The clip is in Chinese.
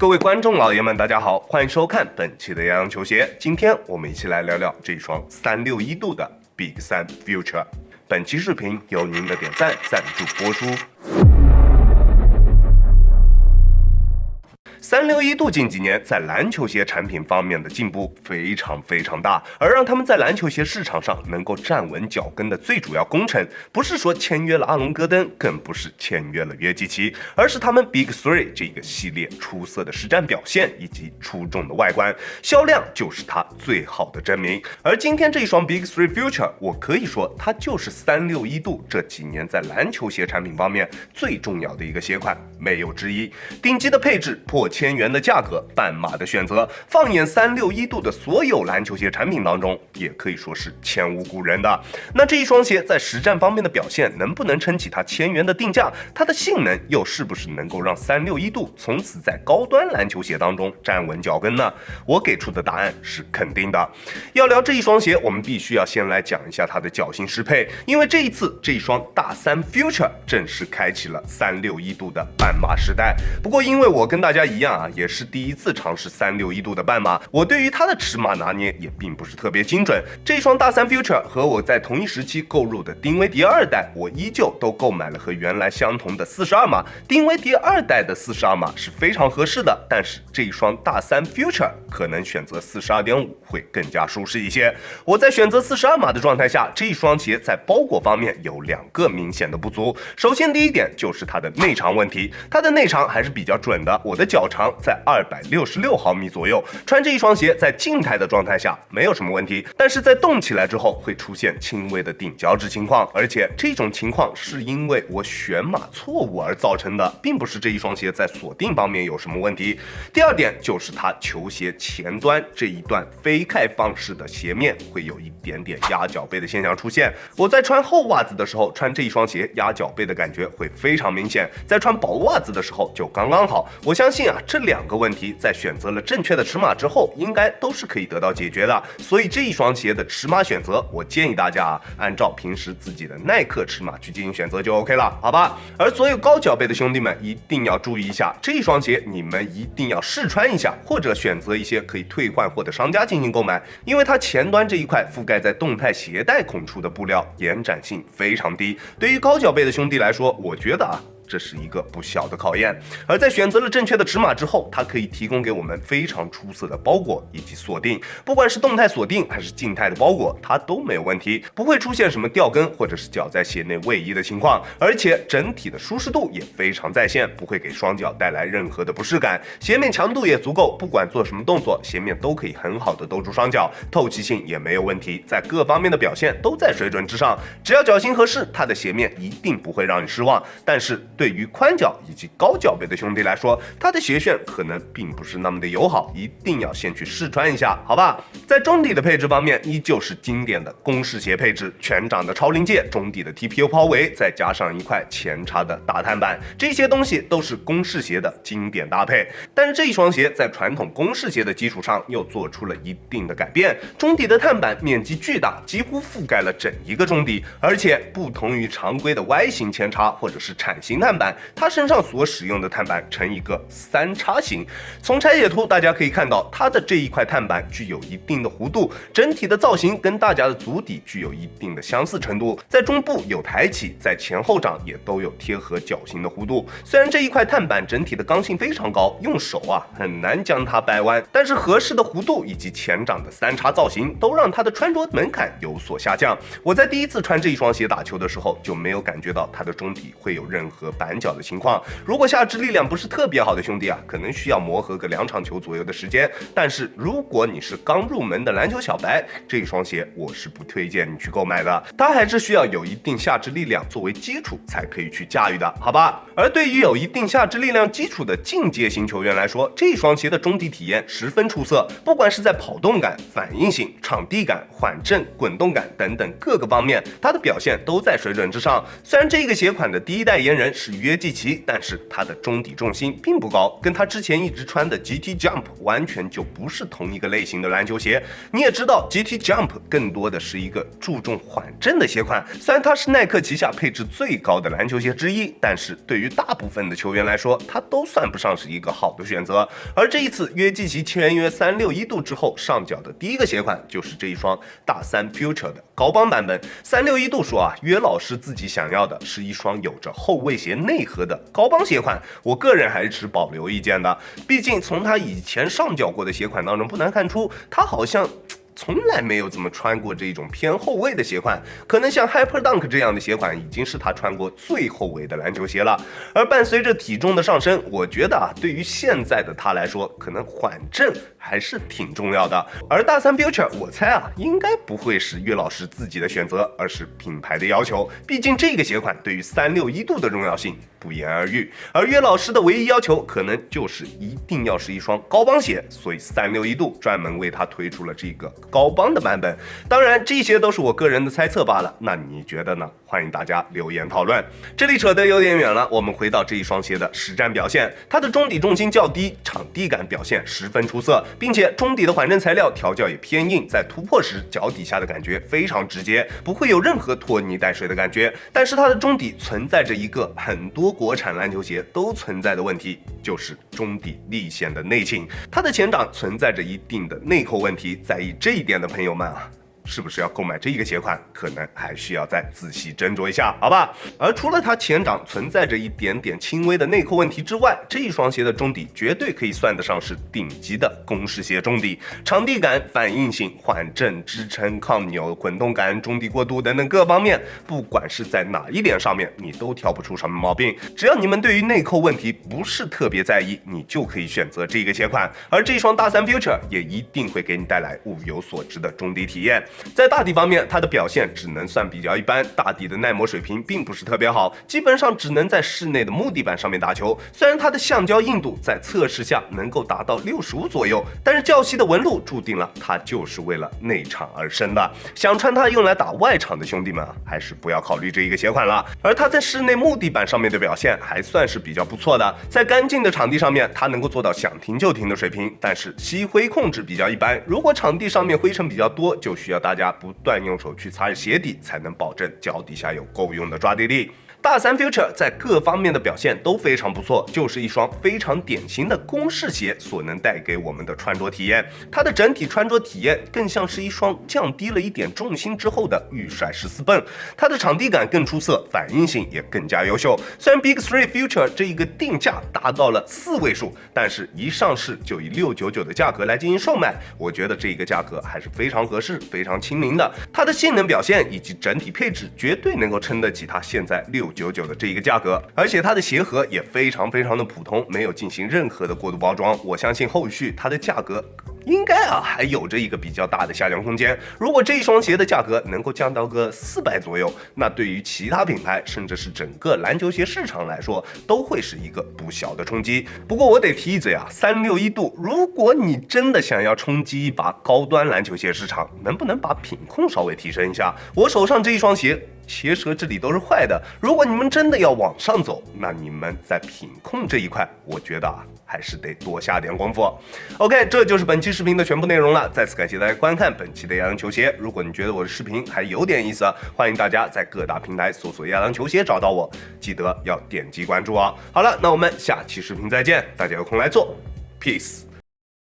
各位观众老爷们，大家好，欢迎收看本期的洋洋球鞋。今天我们一起来聊聊这双361度的 Big 3 Future。本期视频由您的点赞赞助播出。361度近几年在篮球鞋产品方面的进步非常大，而让他们在篮球鞋市场上能够站稳脚跟的最主要功臣，不是说签约了阿隆戈登，更不是签约了约基奇，而是他们 Big 3这个系列出色的实战表现以及出众的外观，销量就是它最好的证明。而今天这一双 Big 3 Future， 我可以说它就是361度这几年在篮球鞋产品方面最重要的一个鞋款，没有之一。顶级的配置，破千元的价格，半码的选择，放眼361度的所有篮球鞋产品当中，也可以说是前无古人的。那这一双鞋在实战方面的表现，能不能撑起它1000元的定价？它的性能又是不是能够让361度从此在高端篮球鞋当中站稳脚跟呢？我给出的答案是肯定的。要聊这一双鞋，我们必须要先来讲一下它的脚型适配，因为这一次这一双大3 Future 正式开启了361度的半码时代。不过因为我跟大家一样也是第一次尝试361度的半码，我对于它的尺码拿捏也并不是特别精准。这双大3 Future 和我在同一时期购入的丁威迪2代，我依旧都购买了和原来相同的42码。丁威迪2代的42码是非常合适的，但是这一双大3 Future 可能选择42.5会更加舒适一些。我在选择42码的状态下，这一双鞋在包裹方面有2个明显的不足。首先第一点就是它的内长问题，它的内长还是比较准的，我的脚长在266毫米左右，穿这一双鞋在静态的状态下没有什么问题，但是在动起来之后会出现轻微的顶胶质情况，而且这种情况是因为我选码错误而造成的，并不是这一双鞋在锁定方面有什么问题。第二点就是它球鞋前端这一段非开放式的鞋面会有一点点压脚背的现象出现，我在穿厚袜子的时候穿这一双鞋压脚背的感觉会非常明显，在穿薄袜子的时候就刚刚好。我相信这2个问题在选择了正确的尺码之后应该都是可以得到解决的，所以这一双鞋的尺码选择，我建议大家按照平时自己的耐克尺码去进行选择就 OK 了，好吧？而所有高脚背的兄弟们一定要注意一下，这一双鞋你们一定要试穿一下，或者选择一些可以退换货的商家进行购买，因为它前端这一块覆盖在动态鞋带孔处的布料延展性非常低，对于高脚背的兄弟来说，我觉得这是一个不小的考验。而在选择了正确的尺码之后，它可以提供给我们非常出色的包裹以及锁定，不管是动态锁定还是静态的包裹，它都没有问题，不会出现什么掉跟或者是脚在鞋内位移的情况，而且整体的舒适度也非常在线，不会给双脚带来任何的不适感，鞋面强度也足够，不管做什么动作，鞋面都可以很好的兜住双脚，透气性也没有问题，在各方面的表现都在水准之上，只要脚型合适，它的鞋面一定不会让你失望。但是对于宽脚以及高脚背的兄弟来说，它的鞋楦可能并不是那么的友好，一定要先去试穿一下，好吧？在中底的配置方面，依旧是经典的公式鞋配置，全掌的超临界，中底的 TPU 抛围，再加上一块前插的大碳板，这些东西都是公式鞋的经典搭配。但是这一双鞋在传统公式鞋的基础上又做出了一定的改变，中底的碳板面积巨大，几乎覆盖了整一个中底，而且不同于常规的 Y 型前插或者是铲型碳板，它身上所使用的碳板呈一个3叉形。从拆解图大家可以看到，它的这一块碳板具有一定的弧度，整体的造型跟大家的足底具有一定的相似程度，在中部有抬起，在前后掌也都有贴合脚型的弧度。虽然这一块碳板整体的刚性非常高，用手很难将它掰弯，但是合适的弧度以及前掌的3叉造型都让它的穿着门槛有所下降。我在第一次穿这一双鞋打球的时候就没有感觉到它的中底会有任何板脚的情况，如果下肢力量不是特别好的兄弟可能需要磨合个2场球左右的时间，但是如果你是刚入门的篮球小白，这一双鞋我是不推荐你去购买的，它还是需要有一定下肢力量作为基础才可以去驾驭的，好吧？而对于有一定下肢力量基础的进阶型球员来说，这一双鞋的中底体验十分出色，不管是在跑动感、反应性、场地感、缓震、滚动感等等各个方面，它的表现都在水准之上。虽然这个鞋款的第一代言人是约基奇，但是它的中底重心并不高，跟它之前一直穿的 GT Jump 完全就不是同一个类型的篮球鞋。你也知道 GT Jump 更多的是一个注重缓震的鞋款，虽然它是耐克旗下配置最高的篮球鞋之一，但是对于大部分的球员来说，它都算不上是一个好的选择。而这一次约基奇签约361度之后上脚的第一个鞋款就是这一双大3 Future 的高帮版本。361度说啊，约老师自己想要的是一双有着后卫鞋内核的高帮鞋款，我个人还是持保留意见的。毕竟从他以前上脚过的鞋款当中不难看出，他好像从来没有怎么穿过这种偏后卫的鞋款，可能像 Hyper Dunk 这样的鞋款已经是他穿过最后卫的篮球鞋了。而伴随着体重的上升，我觉得对于现在的他来说，可能缓震还是挺重要的。而大3 Future 我猜应该不会是约老师自己的选择，而是品牌的要求。毕竟这个鞋款对于361度的重要性不言而喻，而约老师的唯一要求可能就是一定要是一双高帮鞋，所以361度专门为他推出了这个高帮的版本。当然这些都是我个人的猜测罢了，那你觉得呢？欢迎大家留言讨论。这里扯得有点远了，我们回到这一双鞋的实战表现。它的中底重心较低，场地感表现十分出色，并且中底的缓震材料调教也偏硬，在突破时脚底下的感觉非常直接，不会有任何拖泥带水的感觉。但是它的中底存在着一个很多国产篮球鞋都存在的问题，就是中底立线的内倾，它的前掌存在着一定的内扣问题。在意这一点的朋友们是不是要购买这一个鞋款，可能还需要再仔细斟酌一下，好吧？而除了它前掌存在着一点点轻微的内扣问题之外，这一双鞋的中底绝对可以算得上是顶级的公式鞋中底，场地感、反应性、缓震、支撑、抗扭、滚动感、中底过渡等等各方面，不管是在哪一点上面，你都挑不出什么毛病。只要你们对于内扣问题不是特别在意，你就可以选择这个鞋款。而这双大3 Future 也一定会给你带来物有所值的中底体验。在大底方面，它的表现只能算比较一般，大底的耐磨水平并不是特别好，基本上只能在室内的木地板上面打球。虽然它的橡胶硬度在测试下能够达到65左右，但是较细的纹路注定了它就是为了内场而生的。想穿它用来打外场的兄弟们还是不要考虑这一个鞋款了。而它在室内木地板上面的表现还算是比较不错的，在干净的场地上面，它能够做到想停就停的水平，但是吸灰控制比较一般。如果场地上面灰尘比较多，就需要大家不断用手去擦鞋底，才能保证脚底下有够用的抓地力。大3 Future 在各方面的表现都非常不错，就是一双非常典型的公式鞋所能带给我们的穿着体验。它的整体穿着体验更像是一双降低了一点重心之后的预甩14泵，它的场地感更出色，反应性也更加优秀。虽然 Big 3 Future 这一个定价达到了4位数，但是一上市就以699的价格来进行售卖，我觉得这一个价格还是非常合适、非常亲民的。它的性能表现以及整体配置绝对能够撑得起它现在699的这一个价格，而且它的鞋盒也非常的普通，没有进行任何的过度包装。我相信后续它的价格应该还有着一个比较大的下降空间。如果这一双鞋的价格能够降到个400左右，那对于其他品牌甚至是整个篮球鞋市场来说，都会是一个不小的冲击。不过我得提一嘴361度，如果你真的想要冲击一把高端篮球鞋市场，能不能把品控稍微提升一下？我手上这一双鞋鞋舌这里都是坏的，如果你们真的要往上走，那你们在品控这一块，我觉得还是得多下点功夫。OK， 这就是本期视频的全部内容了。再次感谢大家观看本期的亚当球鞋。如果你觉得我的视频还有点意思，欢迎大家在各大平台搜索亚当球鞋找到我，记得要点击关注哦。好了，那我们下期视频再见，大家有空来做 ，peace。